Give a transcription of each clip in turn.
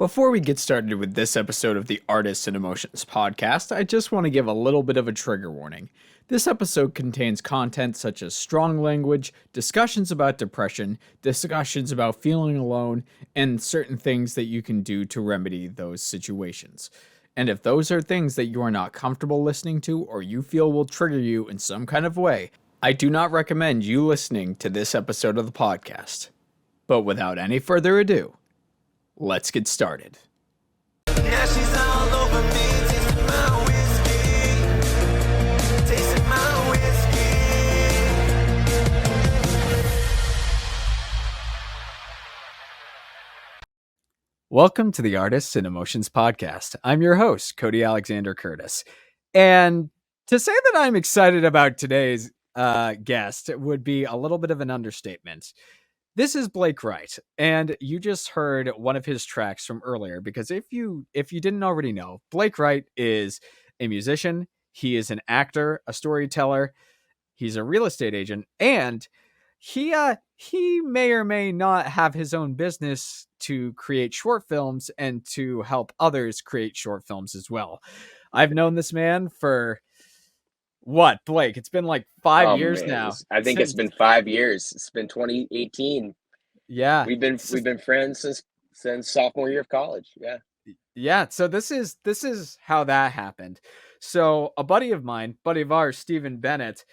Before we get started with this episode of the Artists and Emotions podcast, I just want to give a little bit of a trigger warning. This episode contains content such as strong language, discussions about depression, discussions about feeling alone, and certain things that you can do to remedy those situations. And if those are things that you are not comfortable listening to or you feel will trigger you in some kind of way, I do not recommend you listening to this episode of the podcast. But without any further ado, let's get started. Now she's all over me, tasting my whiskey, tasting my whiskey. Welcome to the Artists and Emotions podcast. I'm your host, Cody Alexander Curtis. And to say that I'm excited about today's guest would be a little bit of an understatement. This is Blake Wright, and you just heard one of his tracks from earlier, because if you didn't already know, Blake Wright is a musician, he is an actor, a storyteller, he's a real estate agent, and he may or may not have his own business to create short films and to help others create short films as well. I've known this man for what, Blake? It's been like 5 years Man, now. I think it's been 5 years. It's been 2018. Yeah. We've been friends since sophomore year of college. Yeah. Yeah, so this is how that happened. So a buddy of ours, Stephen Bennett,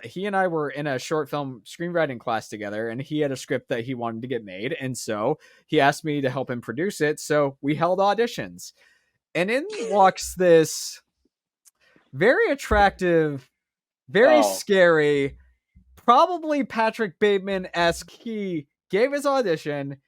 he and I were in a short film screenwriting class together, and he had a script that he wanted to get made, and so he asked me to help him produce it. So we held auditions, and in walks this very attractive, very scary, probably Patrick Bateman-esque. He gave his audition,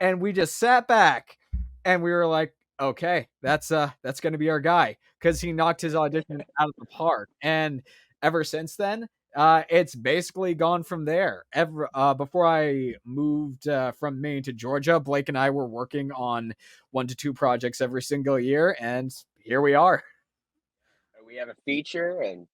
and we just sat back, and we were like, okay, that's going to be our guy, because he knocked his audition out of the park. And ever since then, it's basically gone from there. Before I moved from Maine to Georgia, Blake and I were working on 1 to 2 projects every single year, and here we are. We have a feature and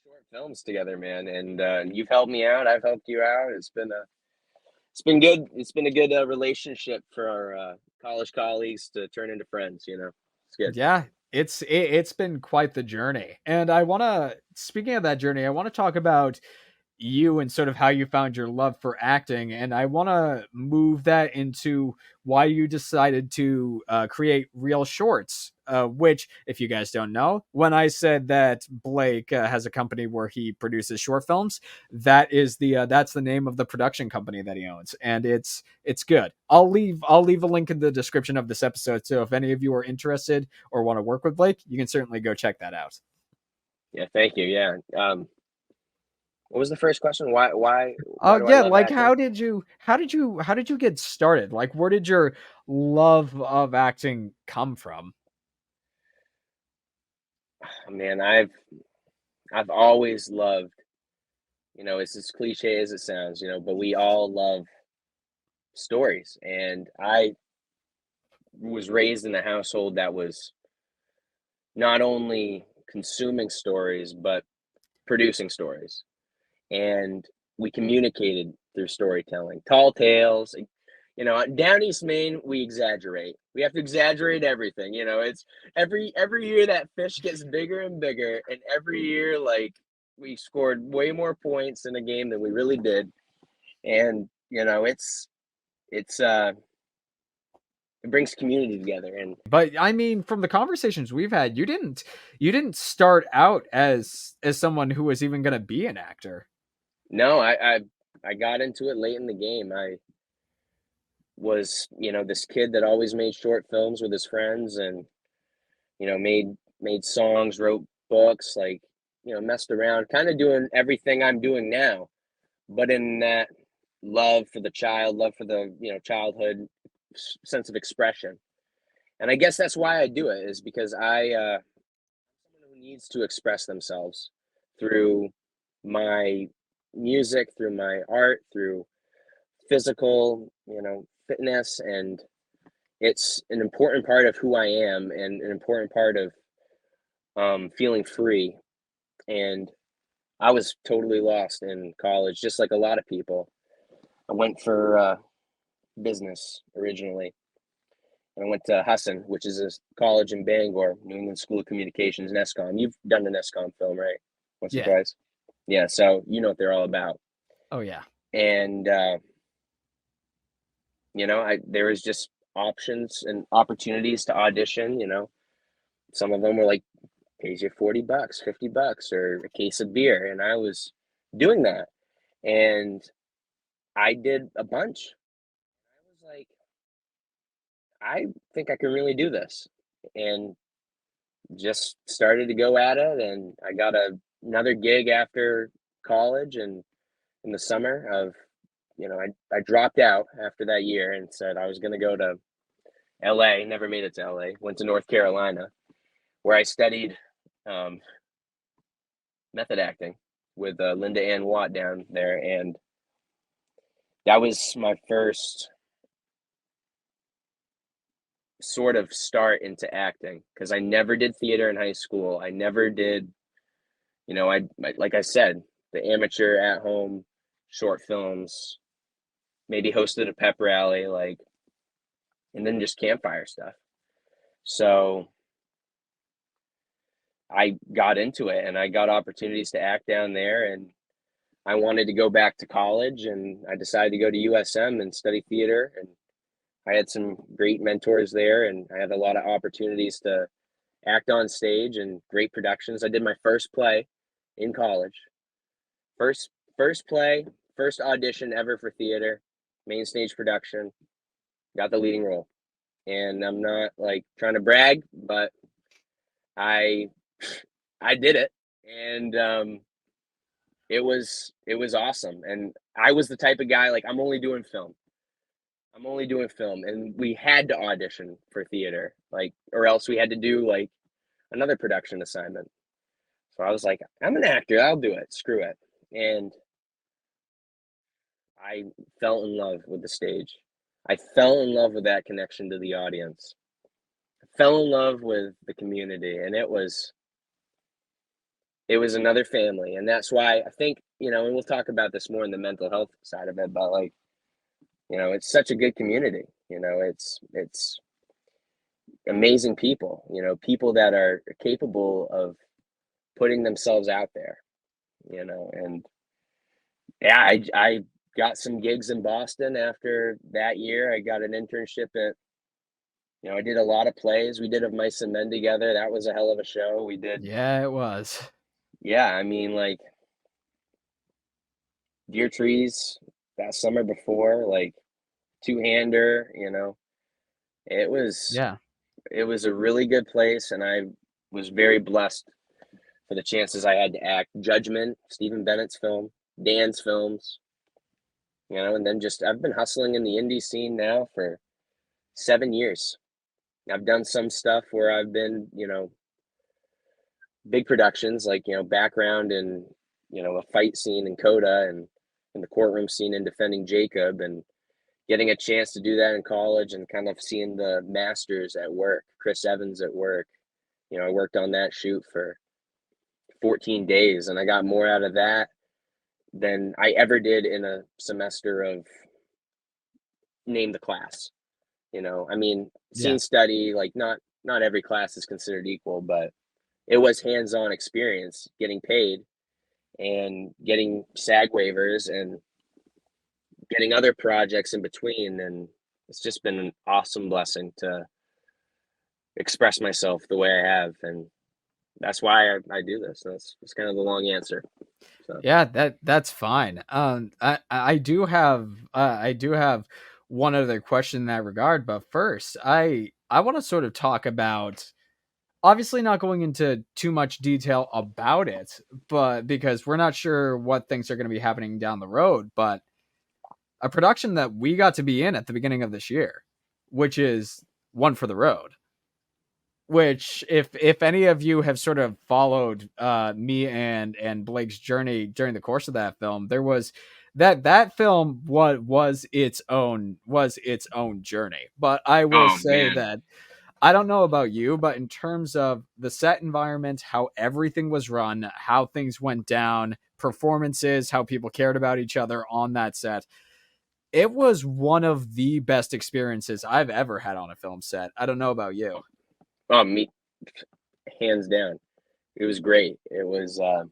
short films together, man. And you've helped me out. I've helped you out. It's been good. It's been a good relationship for our college colleagues to turn into friends. It's good. Yeah, it's been quite the journey. And speaking of that journey, I want to talk about you and sort of how you found your love for acting, and I want to move that into why you decided to create Real Shorts, which, if you guys don't know, when I said that Blake has a company where he produces short films, that's the name of the production company that he owns, and it's good. I'll leave a link in the description of this episode, so if any of you are interested or want to work with Blake, you can certainly go check that out. Yeah, thank you. Yeah. What was the first question? Why do I Yeah, love like acting? how did you get started? Like, where did your love of acting come from? Man, I've always loved, it's as cliche as it sounds, but we all love stories. And I was raised in a household that was not only consuming stories, but producing stories. And we communicated through storytelling, tall tales. Down East Maine, we exaggerate. We have to exaggerate everything. It's every year that fish gets bigger and bigger, and every year, like, we scored way more points in a game than we really did. And it's it brings community together. And But I mean, from the conversations we've had, you didn't start out as someone who was even going to be an actor. no, I got into it late in the game. I was, this kid that always made short films with his friends, and made songs, wrote books, like, messed around, kind of doing everything I'm doing now, but in that love for the child, love for the, childhood sense of expression. And I guess that's why I do it, is because someone who needs to express themselves through my music, through my art, through physical, fitness. And it's an important part of who I am, and an important part of feeling free. And I was totally lost in college, just like a lot of people. I went for business originally, I went to Husson, which is a college in Bangor, New England School of Communications, NESCOM. You've done an NESCOM film, right? Once or Yeah. twice. Yeah, so you know what they're all about. Oh yeah. And there was just options and opportunities to audition. Some of them were like pays you $40, $50, or a case of beer, and I was doing that, and I did a bunch. I was like, I think I can really do this, and just started to go at it, and I got another gig after college, and in the summer of, I dropped out after that year and said I was going to go to LA. Never made it to LA. Went to North Carolina, where I studied um, method acting with Linda Ann Watt down there, and that was my first sort of start into acting, because I never did theater in high school. I never did, like I said, the amateur at home short films, maybe hosted a pep rally, like, and then just campfire stuff. So I got into it, and I got opportunities to act down there, and I wanted to go back to college, and I decided to go to USM and study theater, and I had some great mentors there, and I had a lot of opportunities to act on stage and great productions. I did my first play in college. First play, first audition ever for theater, main stage production, got the leading role. And I'm not like trying to brag, but I I did it, and it was awesome. And I was the type of guy, like, I'm only doing film. I'm only doing film, and we had to audition for theater, like, or else we had to do like another production assignment. So I was like, I'm an actor, I'll do it. Screw it. And I fell in love with the stage. I fell in love with that connection to the audience. I fell in love with the community, and it was another family. And that's why I think, and we'll talk about this more in the mental health side of it, but like, it's such a good community. It's amazing people, people that are capable of putting themselves out there, and yeah, I got some gigs in Boston after that year. I got an internship at, I did a lot of plays. We did Of Mice and Men together. That was a hell of a show. We did, Yeah, it was. yeah, I mean, like, Deer Trees that summer before, like, Two-Hander, it was Yeah. it was a really good place, and I was very blessed for the chances I had to act. Judgment, Stephen Bennett's film, Dan's films, and then just I've been hustling in the indie scene now for 7 years. I've done some stuff where I've been, big productions, like, background in, a fight scene in Coda, and in the courtroom scene in Defending Jacob, and getting a chance to do that in college, and kind of seeing the masters at work, Chris Evans at work. I worked on that shoot for 14 days, and I got more out of that than I ever did in a semester of name the class. I mean, Yeah. scene study, like, not every class is considered equal, but it was hands-on experience, getting paid and getting SAG waivers and getting other projects in between. And it's just been an awesome blessing to express myself the way I have. And that's why I do this. That's kind of the long answer. So, Yeah, that's fine. I do have one other question in that regard, but first, I want to sort of talk about, obviously not going into too much detail about it, but because we're not sure what things are going to be happening down the road, but a production that we got to be in at the beginning of this year, which is One for the Road. Which, if any of you have sort of followed me and Blake's journey during the course of that film, there was that film was its own journey. But I will oh say man, that I don't know about you, but in terms of the set environment, how everything was run, how things went down, performances, how people cared about each other on that set, It was one of the best experiences I've ever had on a film set. I don't know about you. Oh, me, hands down. It was great. It was awesome.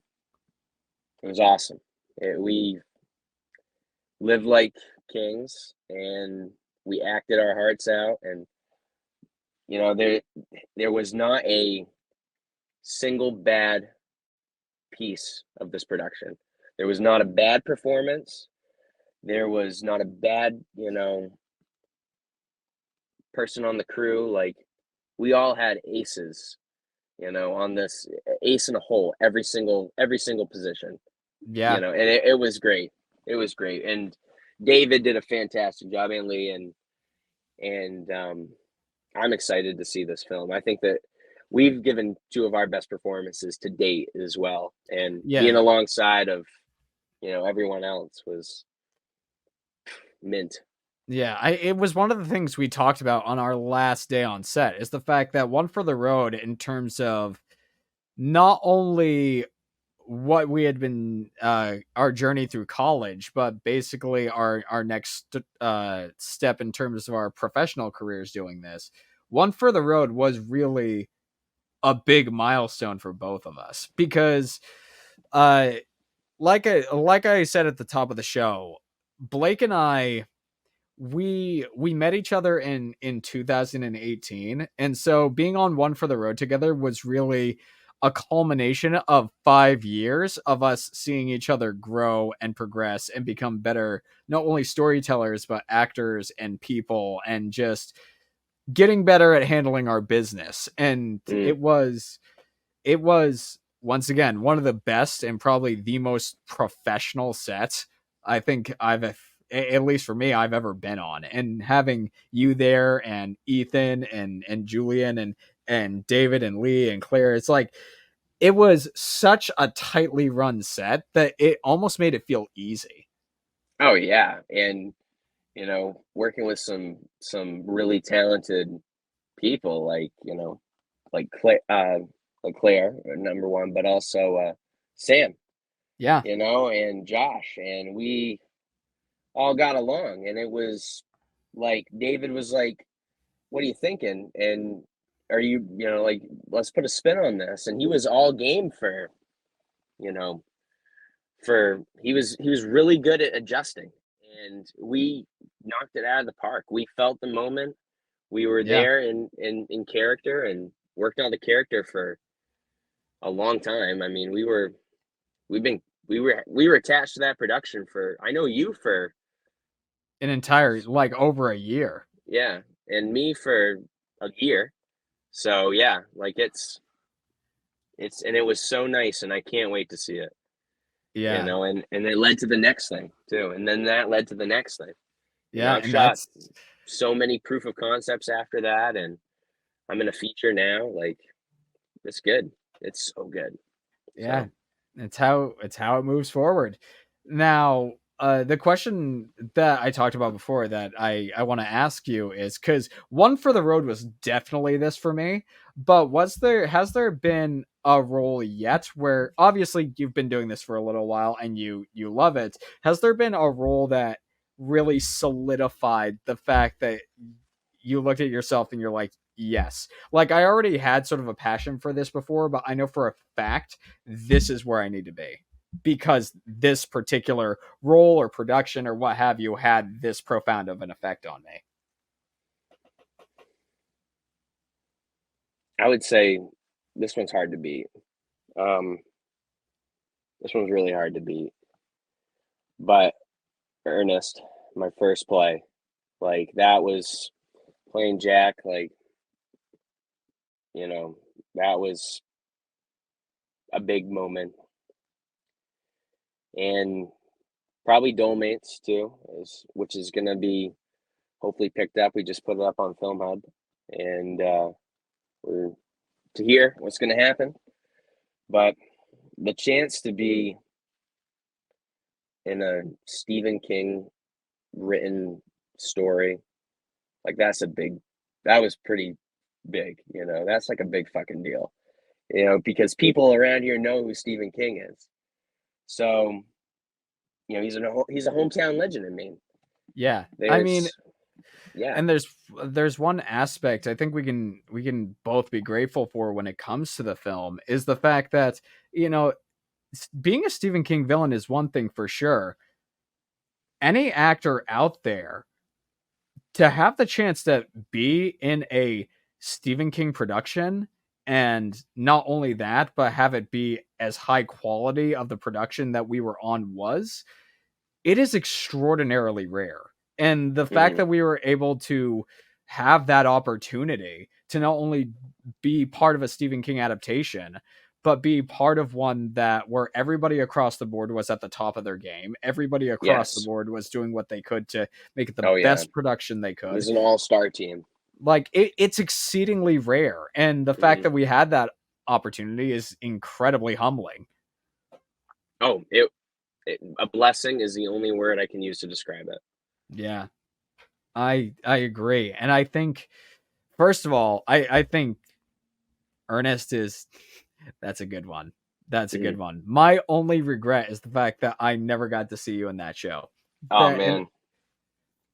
We lived like kings, and we acted our hearts out. And there was not a single bad piece of this production. There was not a bad performance. There was not a bad, person on the crew. Like, we all had aces, on this ace in a hole, every single position, Yeah. and it was great. It was great. And David did a fantastic job, and Lee, and I'm excited to see this film. I think that we've given two of our best performances to date as well, and being Yeah. alongside of everyone else was mint. Yeah, it was one of the things we talked about on our last day on set is the fact that One for the Road, in terms of not only what we had been our journey through college, but basically our next step in terms of our professional careers doing this. One for the Road was really a big milestone for both of us because uh like I said at the top of the show, Blake and I, we met each other in 2018, and so being on One for the Road together was really a culmination of 5 years of us seeing each other grow and progress and become better, not only storytellers but actors and people, and just getting better at handling our business. And Mm. it was once again one of the best and probably the most professional sets I think at least for me, I've ever been on. And having you there, and Ethan and Julian and David and Lee and Claire, it's like it was such a tightly run set that it almost made it feel easy. Oh yeah, and working with some really talented people, like Claire, number one, but also Sam, Yeah. and Josh, and we all got along, and it was like David was like, "What are you thinking?" And are like, let's put a spin on this, and he was all game for you know he was really good at adjusting, and we knocked it out of the park. We felt the moment. We were Yeah. there in character, and worked on the character for a long time. I mean, we've been we were attached to that production for, I know, you for, An entire, like, over a year. yeah, and me for a year. So yeah, like it's and it was so nice, and I can't wait to see it. Yeah. And it led to the next thing too, and then that led to the next thing. Yeah, I've and shot that's so many proof of concepts after that, and I'm in a feature now. Like, it's good. It's so good. yeah, So it's how it moves forward. Now, the question that I talked about before that I want to ask you is, because One for the Road was definitely this for me, but has there been a role yet where, obviously you've been doing this for a little while and you love it, has there been a role that really solidified the fact that you looked at yourself and you're like, yes, like I already had sort of a passion for this before, but I know for a fact this is where I need to be because this particular role or production or what have you had this profound of an effect on me? I would say this one's hard to beat. Um, this one's really hard to beat. But Ernest, my first play, like, that was playing Jack. Like, you know, that was a big moment, and probably Dolemates too, which is gonna be hopefully picked up. We just put it up on Film Hub, and we're to hear what's gonna happen. But the chance to be in a Stephen King written story, like, that was pretty big. That's like a big fucking deal. Because people around here know who Stephen King is. So, he's a hometown legend in Maine. Yeah. I mean, There's yeah. and there's one aspect I think we can both be grateful for when it comes to the film is the fact that, you know, being a Stephen King villain is one thing for sure. Any actor out there to have the chance to be in a Stephen King production, and not only that, but have it be as high quality of the production that we were on was, it is extraordinarily rare. And the fact Hmm. that we were able to have that opportunity to not only be part of a Stephen King adaptation, but be part of one that where everybody across the board was at the top of their game. Everybody across the Yes. board was doing what they could to make it the Oh yeah. best production they It could. was an all-star team. Like it's exceedingly rare. And the fact Hmm. that we had that opportunity is incredibly humbling. Oh, a blessing is the only word I can use to describe it. Yeah. I agree. And I think first of all, I think Ernest is that's a good one. That's a good Hmm. one. My only regret is the fact that I never got to see you in that show. Oh That and man.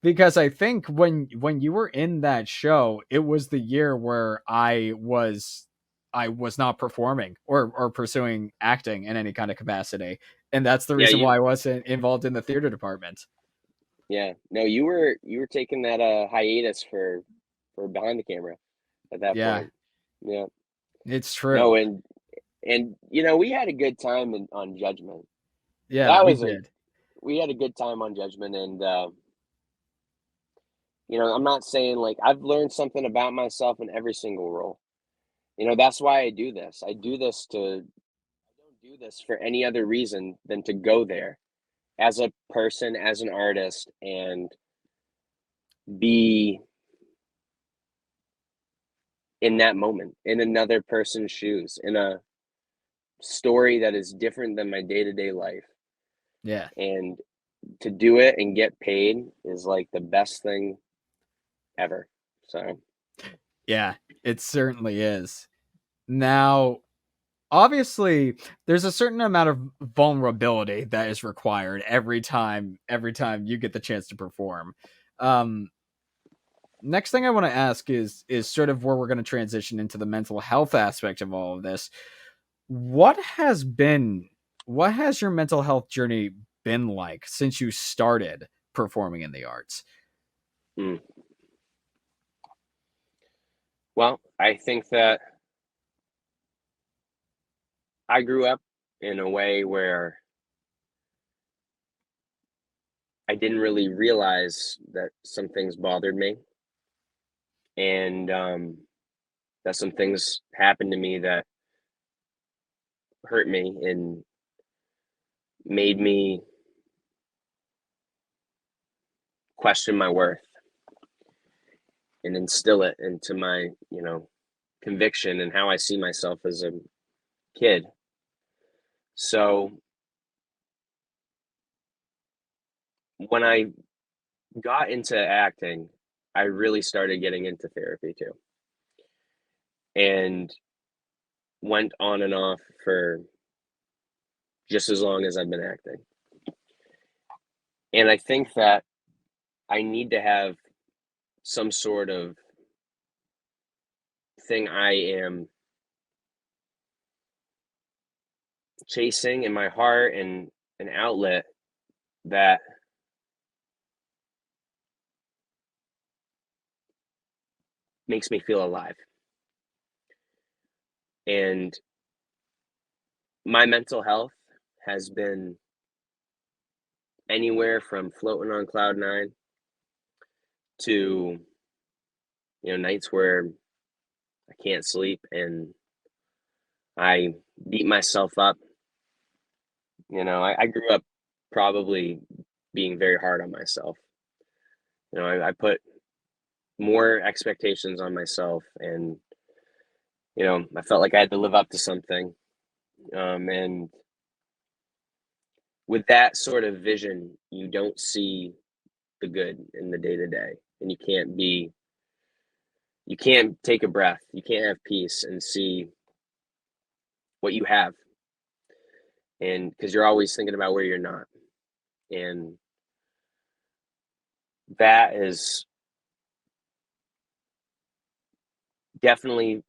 because I think when you were in that show, it was the year where I was not performing or pursuing acting in any kind of capacity. And that's the Yeah, reason why you I wasn't involved in the theater department. yeah. No, you were taking that hiatus for behind the camera at that Yeah, point. Yeah. it's No, true. and we had a good time on Judgment. Yeah, That we was a did. we had a good time on Judgment, and I'm not saying like I've learned something about myself in every single role. That's why I do this. I do this to I don't do this for any other reason than to go there as a person, as an artist, and be in that moment, in another person's shoes, in a story that is different than my day-to-day life. Yeah. And to do it and get paid is like the best thing ever. So, Yeah, it certainly is. Now, obviously, there's a certain amount of vulnerability that is required every time you get the chance to perform. Um Next thing I want to ask is sort of where we're going to transition into the mental health aspect of all of this. What has been what has your mental health journey been like since you started performing in the arts? mm. Well, I think that I grew up in a way where I didn't really realize that some things bothered me, and that some things happened to me that hurt me and made me question my worth and instill it into my, conviction and how I see myself as a kid. So when I got into acting, I really started getting into therapy too, and went on and off for just as long as I've been acting. And I think that I need to have some sort of thing I am chasing in my heart and an outlet that makes me feel alive. And my mental health has been anywhere from floating on cloud nine to, nights where I can't sleep and I beat myself up. I grew up probably being very hard on myself. I put more expectations on myself, and I felt like I had to live up to something. And with that sort of vision, you don't see the good in the day to day, and you can't take a breath, you can't have peace and see what you have, and because you're always thinking about where you're not. And that is definitely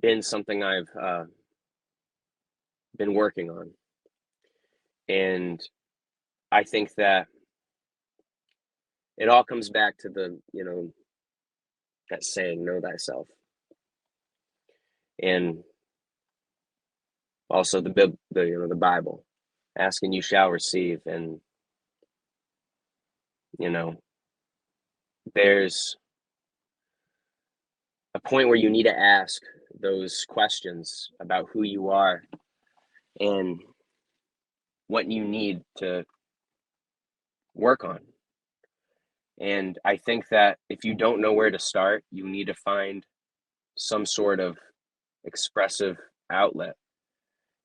been something I've been working on. And I think that it all comes back to that saying, know thyself. And also the Bible, ask and you shall receive. And, you know, there's a point where you need to ask those questions about who you are and what you need to work on. And I think that if you don't know where to start, you need to find some sort of expressive outlet,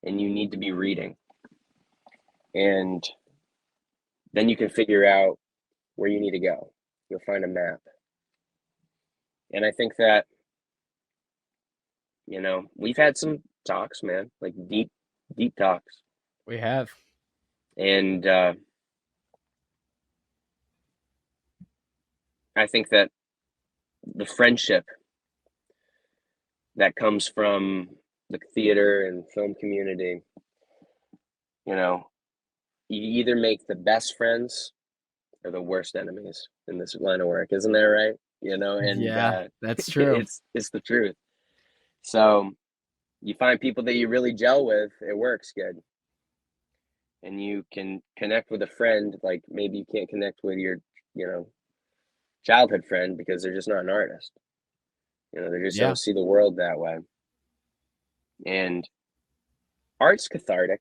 and you need to be reading. And then you can figure out where you need to go. You'll find a map. And I think that, we've had some talks, man, like deep, deep talks. We have. And I think that the friendship that comes from the theater and film community, you either make the best friends or the worst enemies in this line of work. Isn't that right? And Yeah, that's true. it's the truth. So you find people that you really gel with, it works good. And you can connect with a friend, like maybe you can't connect with your, childhood friend because they're just not an artist. They just Yeah. don't see the world that way. And art's cathartic.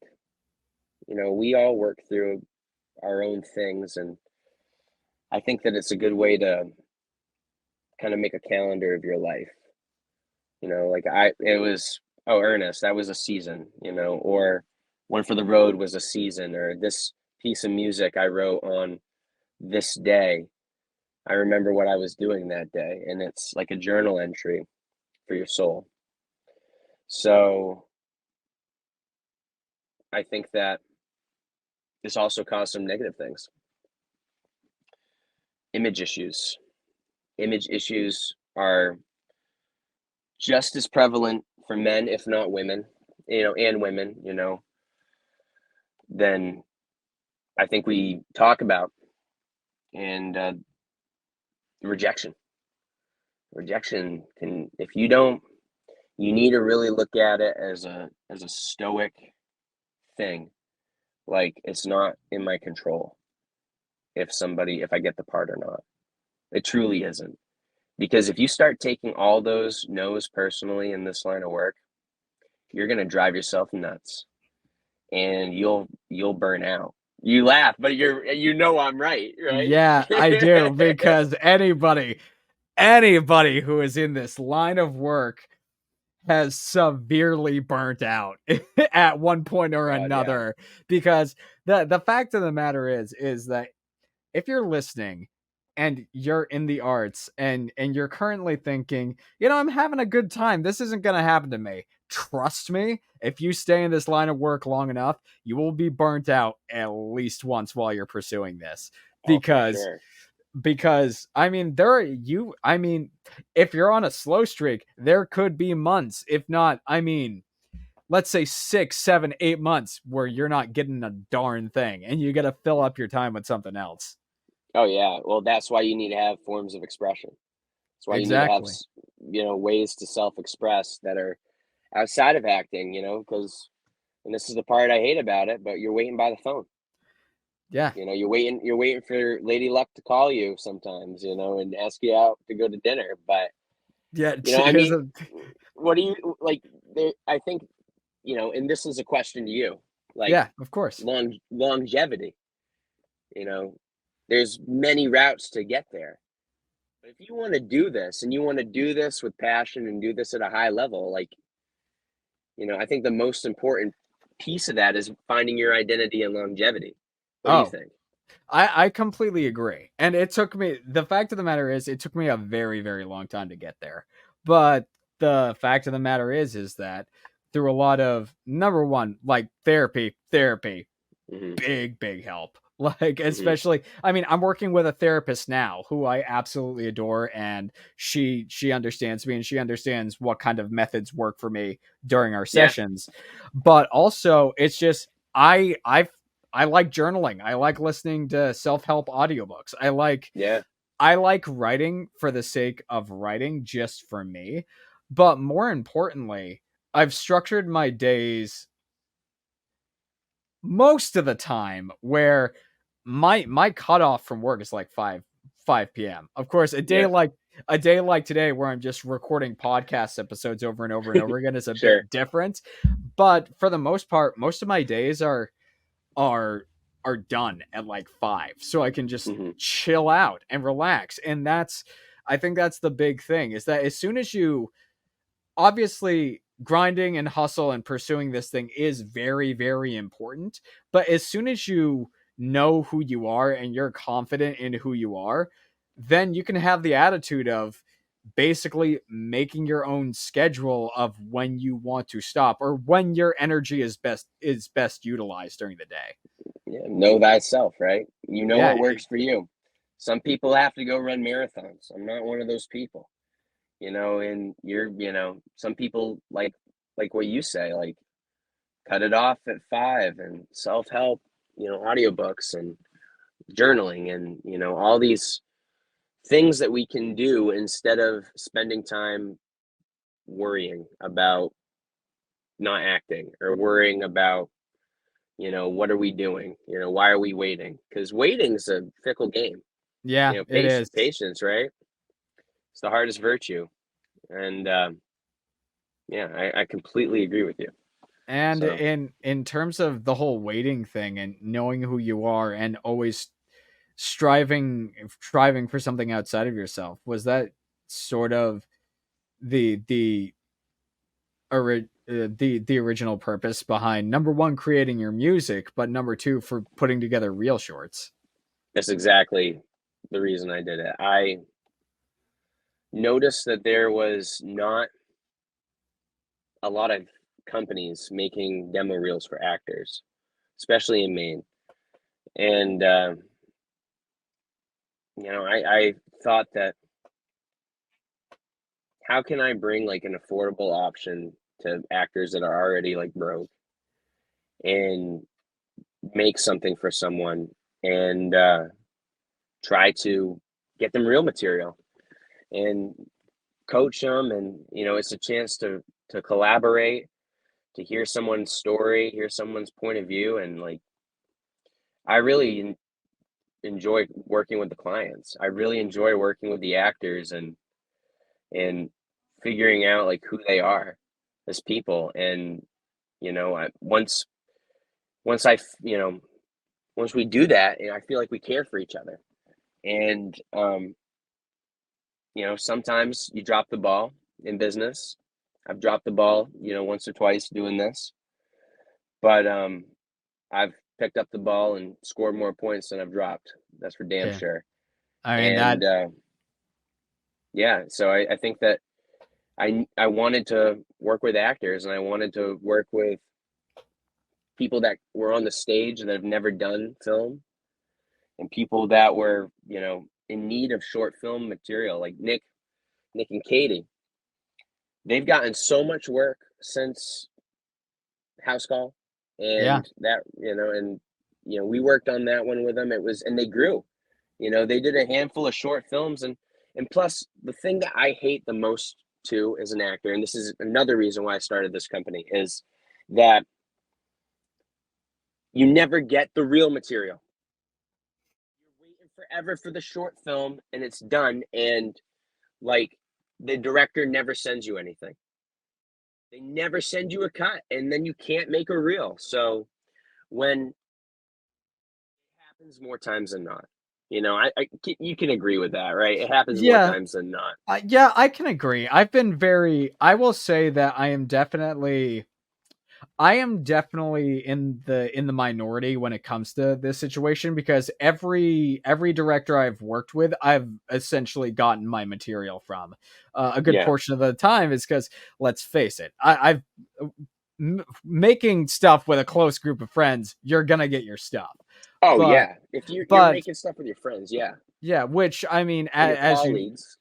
We all work through our own things, and I think that it's a good way to kind of make a calendar of your life. Ernest, that was a season, or One for the Road was a season, or this piece of music I wrote on this day. I remember what I was doing that day, and it's like a journal entry for your soul. So I think that this also caused some negative things. Image issues. Image issues are just as prevalent for men, if not women, and women, than I think we talk about. And rejection. Rejection can, if you don't, you need to really look at it as a stoic thing. Like, it's not in my control if I get the part or not. It truly isn't. Because if you start taking all those no's personally in this line of work, you're going to drive yourself nuts and you'll burn out. You laugh, but I'm right, right? Yeah, I do, because anybody who is in this line of work has severely burnt out at one point or God, yeah. another, because the fact of the matter is that if you're listening and you're in the arts and you're currently thinking, I'm having a good time, this isn't going to happen to me. Trust me, if you stay in this line of work long enough, you will be burnt out at least once while you're pursuing this. Oh, for Because sure. if you're on a slow streak, there could be months, if not, let's say 6, 7, 8 months where you're not getting a darn thing, and you got to fill up your time with something else. Oh, yeah. Well, that's why you need to have forms of expression. That's why you need to have, Exactly. ways to self-express that are outside of acting, because, and this is the part I hate about it, but you're waiting by the phone. Yeah. You're waiting for Lady Luck to call you sometimes, and ask you out to go to dinner. But, Yeah. I Here's mean, a what do you like? I think, and this is a question to you, like Yeah, of course. longevity. You know, there's many routes to get there. But if you want to do this and you want to do this with passion and do this at a high level, like, I think the most important piece of that is finding your identity and longevity. What do you Oh, think? I completely agree. And the fact of the matter is, it took me a very, very long time to get there. But the fact of the matter is that through a lot of, number one, like therapy, Mm-hmm. big, big help. Like, Hmm. especially, I mean, I'm working with a therapist now who I absolutely adore, and she understands me, and she understands what kind of methods work for me during our Yeah. sessions. But also, it's just I like journaling. I like listening to self-help audiobooks. Yeah. I like writing for the sake of writing, just for me. But more importantly, I've structured my days most of the time where my cutoff from work is like 5 p.m. Of course, Yeah. a day like today where I'm just recording podcast episodes over and over and over again is a Sure. bit different. But for the most part, most of my days are are done at like 5, so I can just Hmm. chill out and relax. And that's, I think that's the big thing, is that as soon as you, obviously, grinding and hustle and pursuing this thing is very, very important, but as soon as you know who you are and you're confident in who you are, then you can have the attitude of basically making your own schedule of when you want to stop, or when your energy is best utilized during the day. Yeah. Know thyself, right? You know Yeah, what works for you. Some people have to go run marathons. I'm not one of those people, and some people like what you say, like cut it off at 5 and self-help, audiobooks and journaling and, all these things that we can do instead of spending time worrying about not acting or worrying about, what are we doing? Why are we waiting? Because waiting's a fickle game. yeah, it is. Patience, right? It's the hardest virtue. And yeah, I completely agree with you. And So in terms of the whole waiting thing and knowing who you are and always striving for something outside of yourself, was that sort of the the original purpose behind, number one, creating your music, but number two, for putting together reel shorts? that's exactly the reason I did it. I noticed that there was not a lot of companies making demo reels for actors, especially in Maine. And I thought that, how can I bring like an affordable option to actors that are already like broke and make something for someone and try to get them real material and coach them, and it's a chance to collaborate, to hear someone's story, hear someone's point of view, and like I really enjoy working with the clients. I really enjoy working with the actors and figuring out like who they are as people. And once once we do that, I feel like we care for each other. And sometimes you drop the ball in business. I've dropped the ball, once or twice doing this, but I've picked up the ball and scored more points than I've dropped. That's for damn Yeah, sure. I mean that. And yeah, so I think that I wanted to work with actors, and I wanted to work with people that were on the stage that have never done film, and people that were, in need of short film material, like Nick and Katie. They've gotten so much work since House Call, Yeah, and that, and we worked on that one with them. And they grew. They did a handful of short films, and plus the thing that I hate the most too as an actor, and this is another reason why I started this company, is that you never get the real material. You're waiting forever for the short film, and it's done, and like the director never sends you anything. They never send you a cut, and then you can't make a reel. So when it happens more times than not, you can agree with that, right? It happens more yeah, times than not. yeah, I can agree. I will say that I am definitely in the minority when it comes to this situation, because every director I've worked with, I've essentially gotten my material from. A good Yeah. portion of the time is because, let's face it, I've making stuff with a close group of friends, you're gonna get your stuff. Oh but yeah, if you're but making stuff with your friends, yeah, yeah, which I mean, and your as you, colleagues,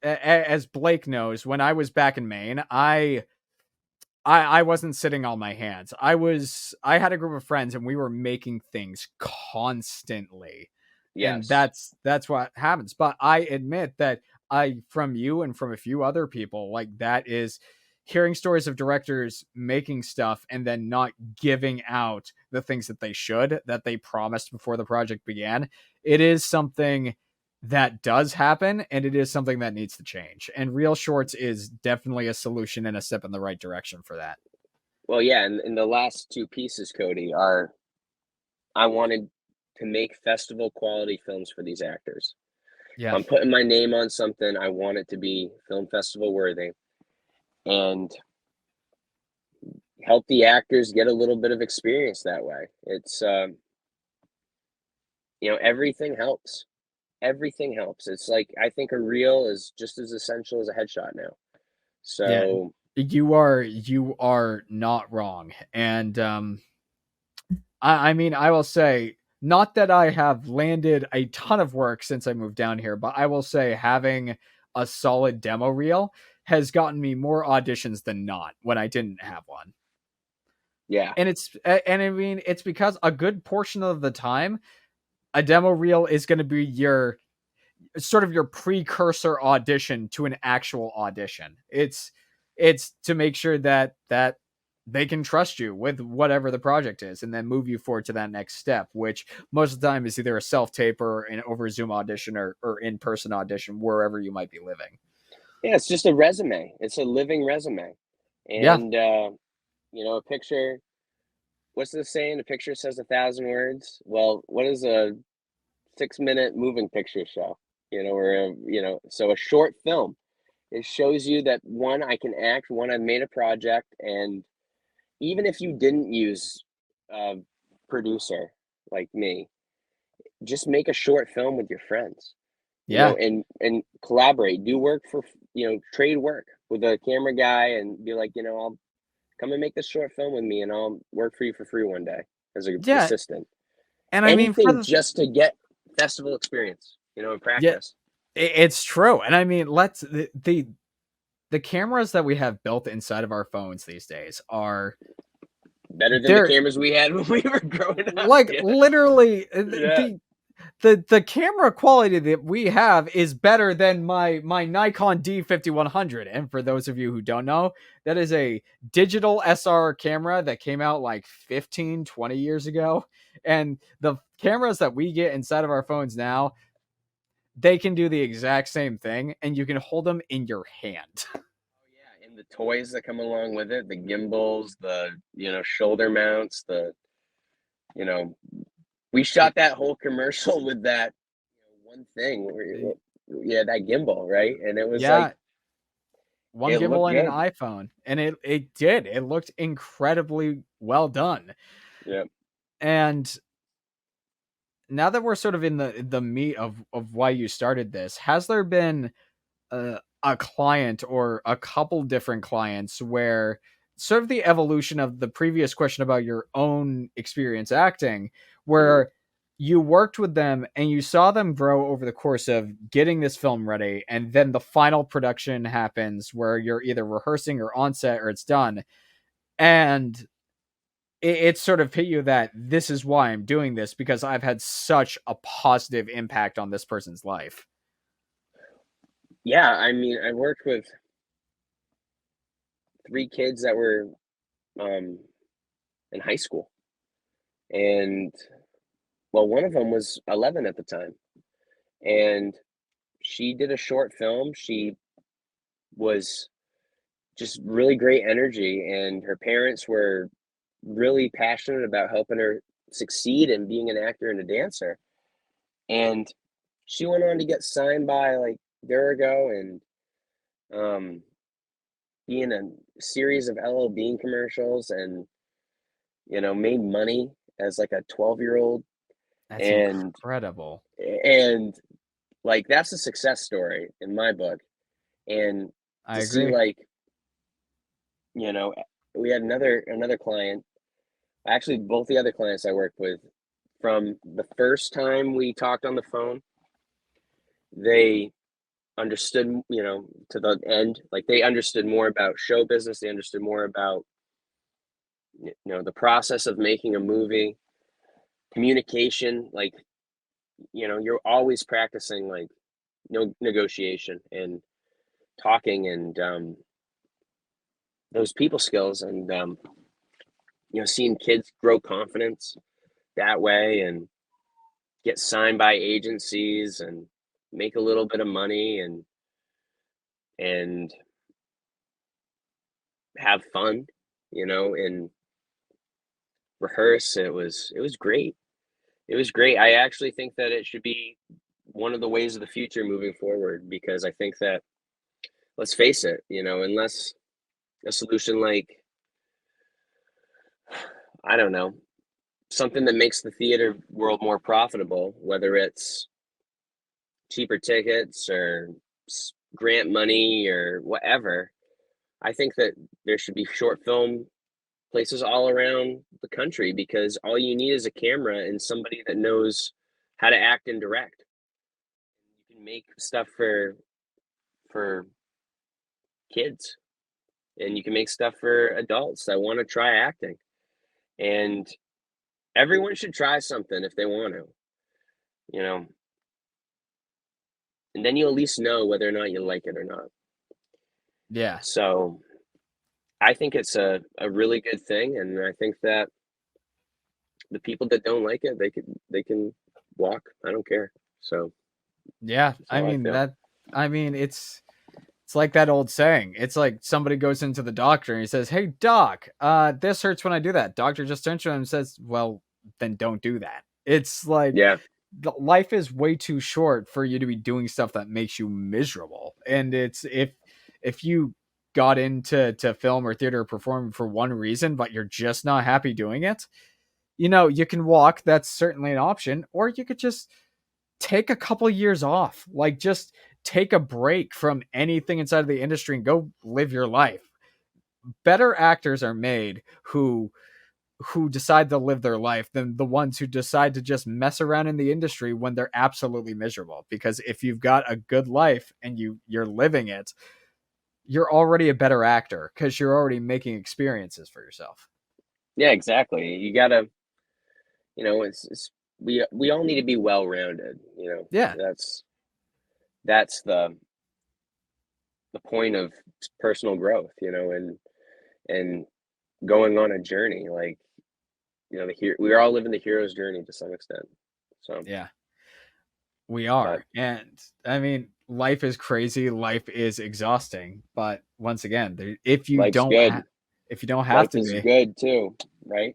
yeah, as Blake knows, when I was back in Maine, I wasn't sitting on my hands. I had a group of friends and we were making things constantly. And yes, that's what happens. But I admit that I from you and from a few other people, like that is hearing stories of directors making stuff and then not giving out the things that they should, that they promised before the project began. It is something that does happen, and it is something that needs to change. And Real Shorts is definitely a solution and a step in the right direction for that. well, yeah, and the last two pieces, Cody, are I wanted to make festival quality films for these actors. If Yeah. I'm putting my name on something, I want it to be film festival worthy and help the actors get a little bit of experience that way. It's everything helps. Everything helps. It's like I think a reel is just as essential as a headshot now. Yeah. So You are not wrong. And I mean, I will say, not that I have landed a ton of work since I moved down here, but I will say having a solid demo reel has gotten me more auditions than not when I didn't have one. yeah, And I mean, it's because a good portion of the time a demo reel is going to be your sort of your precursor audition to an actual audition. It's to make sure that they can trust you with whatever the project is and then move you forward to that next step, which most of the time is either a self-tape or an over Zoom audition or in-person audition wherever you might be living. yeah. It's just a resume. It's a living resume, Yeah. and a picture. What's the saying? A picture says 1,000 words. Well, what is a 6-minute moving picture show? So a short film. It shows you that one, I can act. One, I've made a project, and even if you didn't use a producer like me, just make a short film with your friends, Yeah. and collaborate. Do work for trade work with a camera guy, and be like, I'll come and make this short film with me, and I'll work for you for free one day as an Yeah. assistant. And I mean, Anything just to get festival experience, and yeah, practice. it's true. And I mean, the cameras that we have built inside of our phones these days are Better than the they're cameras we had when we were growing up. like Yeah, literally yeah, the camera quality that we have is better than my Nikon D5100. And for those of you who don't know, that is a digital SR camera that came out like 15-20 years ago. And the cameras that we get inside of our phones now, they can do the exact same thing and you can hold them in your hand. oh yeah, and the toys that come along with it, the gimbals, the shoulder mounts, the you know we shot that whole commercial with that one thing yeah, that gimbal, right? And it was like Yeah, one it looked gimbal and an good. iPhone, and it looked incredibly well done. Yeah. And now that we're sort of in the meat of why you started this, has there been a client or a couple different clients where sort of the evolution of the previous question about your own experience acting, Mhm. where you worked with them and you saw them grow over the course of getting this film ready, and then the final production happens where you're either rehearsing or on set or it's done, and it sort of hit you that this is why I'm doing this because I've had such a positive impact on this person's life. Yeah, I mean, I worked with 3 kids that were um in high school, and well, one of them was 11 at the time, and she did a short film. She was just really great energy, and her parents were really passionate about helping her succeed in being an actor and a dancer. And she went on to get signed by like Durago and um, be in a series of LL Bean commercials, and made money as like a 12-year-old. That's and incredible. and like that's a success story in my book. And I to see agree. like you know we had another client. Actually, both the other clients I worked with from the first time we talked on the phone, they understood, to the end. Like, they understood more about show business. They understood more about, the process of making a movie, communication. Like, you're always practicing, like, negotiation and talking, and those people skills, and seeing kids grow confidence that way, and get signed by agencies, and make a little bit of money, and have fun, and rehearse. It was great. It was great. I actually think that it should be one of the ways of the future moving forward, because I think that, let's face it, unless a solution like, I don't know, something that makes the theater world more profitable, whether it's cheaper tickets or grant money or whatever, I think that there should be short film places all around the country, because all you need is a camera and somebody that knows how to act and direct. You can make stuff for kids, and you can make stuff for adults that want to try acting. And everyone should try something if they want to, you know, and then you at least know whether or not you like it or not. Yeah. So I think it's a really good thing, and I think that the people that don't like it, they can walk. I don't care. So Yeah. that's how I feel. It's like that old saying. It's like somebody goes into the doctor and he says, "Hey doc, this hurts when I do that." Doctor just turns to him and says, "Well, then don't do that." It's like Yeah, life is way too short for you to be doing stuff that makes you miserable. And it's if you got into film or theater or performing for one reason, but you're just not happy doing it, you can walk. That's certainly an option. Or you could just take a couple years off, like just take a break from anything inside of the industry and go live your life. Better actors are made who decide to live their life than the ones who decide to just mess around in the industry when they're absolutely miserable. Because if you've got a good life and you're living it, you're already a better actor because you're already making experiences for yourself. yeah, exactly. You gotta, it's we all need to be well rounded. Yeah. That's the point of personal growth. And going on a journey, like, we're all living the hero's journey to some extent. So, Yeah. We but are. And I mean, life is crazy, life is exhausting, but once again, life's good. if you don't have Life to is be, good too, right?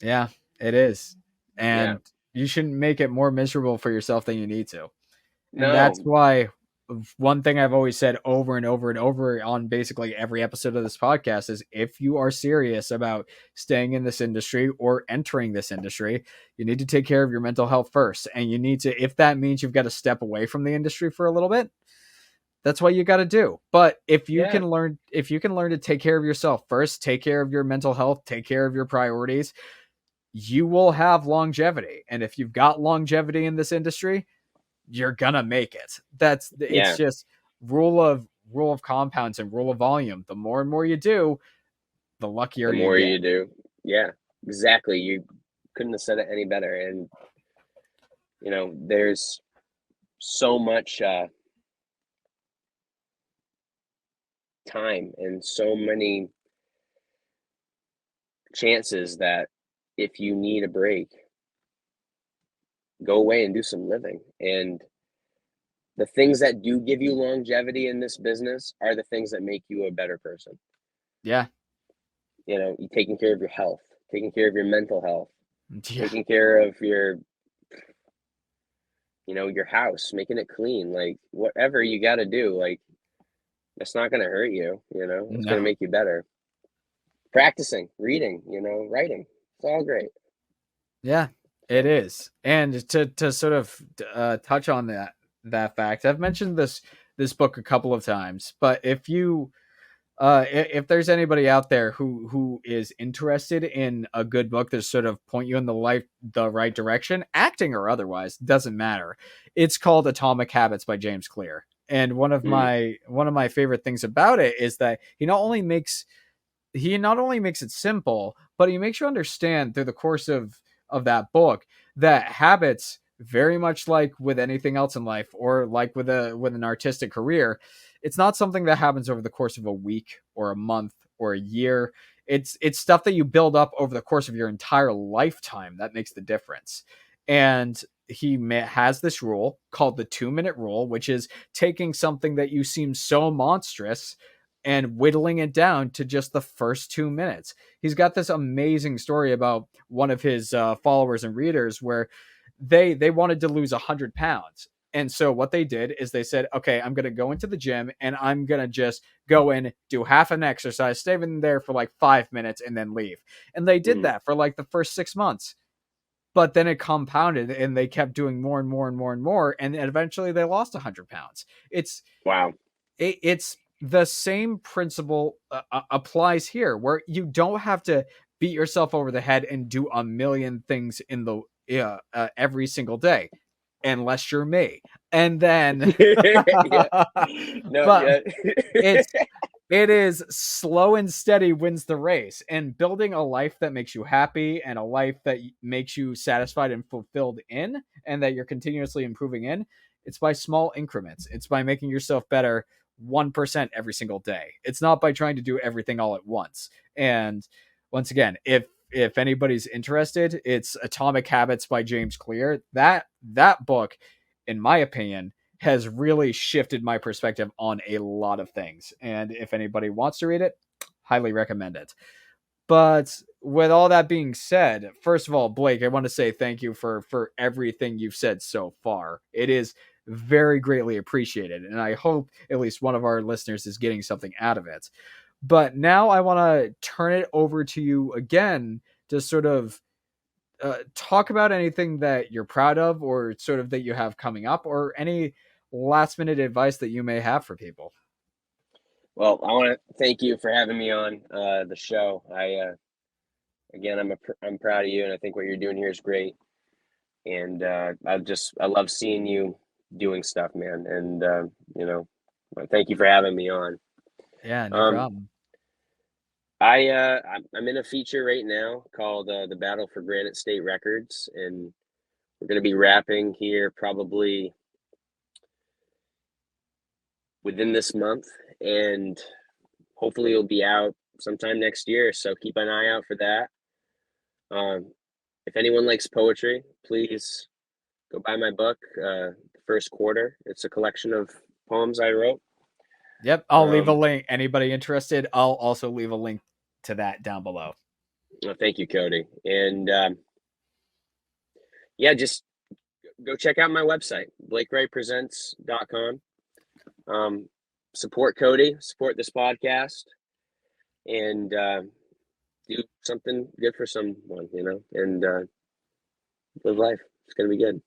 yeah, it is. Yeah. And you shouldn't make it more miserable for yourself than you need to. And that's No. why one thing I've always said over and over and over on basically every episode of this podcast is, if you are serious about staying in this industry or entering this industry, you need to take care of your mental health first. And you need to, if that means you've got to step away from the industry for a little bit, that's what you got to do. But Yeah. if you can learn to take care of yourself first, take care of your mental health, take care of your priorities, you will have longevity. And if you've got longevity in this industry, you're gonna make it. It's Yeah. just rule of compounds and rule of volume. The more and more you do, the luckier The you more get. you do. Yeah. Exactly. You couldn't have said it any better. And there's so much time and so many chances that if you need a break, go away and do some living. And the things that do give you longevity in this business are the things that make you a better person. Yeah. You taking care of your health, taking care of your mental health, Yeah. taking care of your house, making it clean, like whatever you got to do, like, that's not going to hurt you, it's going to No. make you better. Practicing, reading, writing, it's all great. Yeah, it is. And to sort of touch on that fact, I've mentioned this book a couple of times, but if you If there's anybody out there who is interested in a good book that sort of point you in the right direction, acting or otherwise, doesn't matter. It's called Atomic Habits by James Clear. And Mm, one of my favorite things about it is that he not only makes it simple, but he makes you understand through the course of that book that habits, very much like with anything else in life or like with an artistic career, it's not something that happens over the course of a week or a month or a year. It's stuff that you build up over the course of your entire lifetime that makes the difference. And has this rule called the 2-minute rule, which is taking something that you seem so monstrous and whittling it down to just the first 2 minutes. He's got this amazing story about one of his followers and readers where they wanted to lose 100 pounds. And so what they did is they said, okay, I'm going to go into the gym and I'm going to just go in, do half an exercise, stay in there for like 5 minutes and then leave. And they did mm, that for like the first 6 months. But then it compounded and they kept doing more and more and more and more. And eventually they lost 100 pounds. wow. It's the same principle applies here, where you don't have to beat yourself over the head and do a million things in the every single day, unless you're me. And then, Yeah. No, but yeah. it's it is slow and steady wins the race, and building a life that makes you happy and a life that makes you satisfied and fulfilled in, and that you're continuously improving in, it's by small increments. It's by making yourself better 1% every single day. It's not by trying to do everything all at once. And once again, if anybody's interested, it's Atomic Habits by James Clear. That book, in my opinion, has really shifted my perspective on a lot of things. And if anybody wants to read it, highly recommend it. But with all that being said, first of all, Blake, I want to say thank you for everything you've said so far. It is very greatly appreciated, and I hope at least one of our listeners is getting something out of it. But now I want to turn it over to you again to sort of talk about anything that you're proud of or sort of that you have coming up, or any last minute advice that you may have for people. Well, I want to thank you for having me on the show. Again, I'm proud of you, and I think what you're doing here is great. And I love seeing you doing stuff, man. And you know, thank you for having me on. Yeah, no Um, problem. I'm in a feature right now called "The Battle for Granite State Records," and we're going to be wrapping here probably within this month, and hopefully it'll be out sometime next year. So keep an eye out for that. Um, if anyone likes poetry, please go buy my book, First Quarter. It's a collection of poems I wrote. Yep, I'll leave a Um, link. Anybody interested, I'll also leave a link to that down below. well, thank you, Cody. And yeah, just go check out my website, blakewrightpresents.com. Um, support Cody, support this podcast, and do something good for someone, and live life. It's going to be good.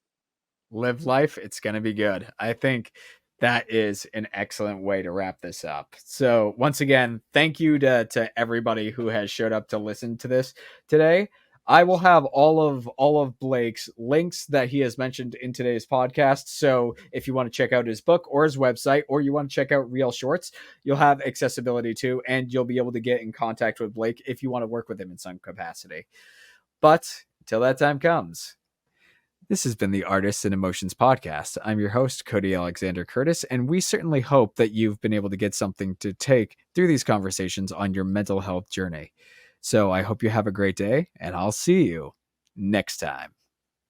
Live life, it's going to be good. I think that is an excellent way to wrap this up. So, once again, thank you to everybody who has showed up to listen to this today. I will have all of Blake's links that he has mentioned in today's podcast. So, if you want to check out his book or his website, or you want to check out Real Shorts, you'll have accessibility to, and you'll be able to get in contact with Blake if you want to work with him in some capacity. But until that time comes, this has been the Artists and Emotions Podcast. I'm your host, Cody Alexander Curtis, and we certainly hope that you've been able to get something to take through these conversations on your mental health journey. So I hope you have a great day, and I'll see you next time.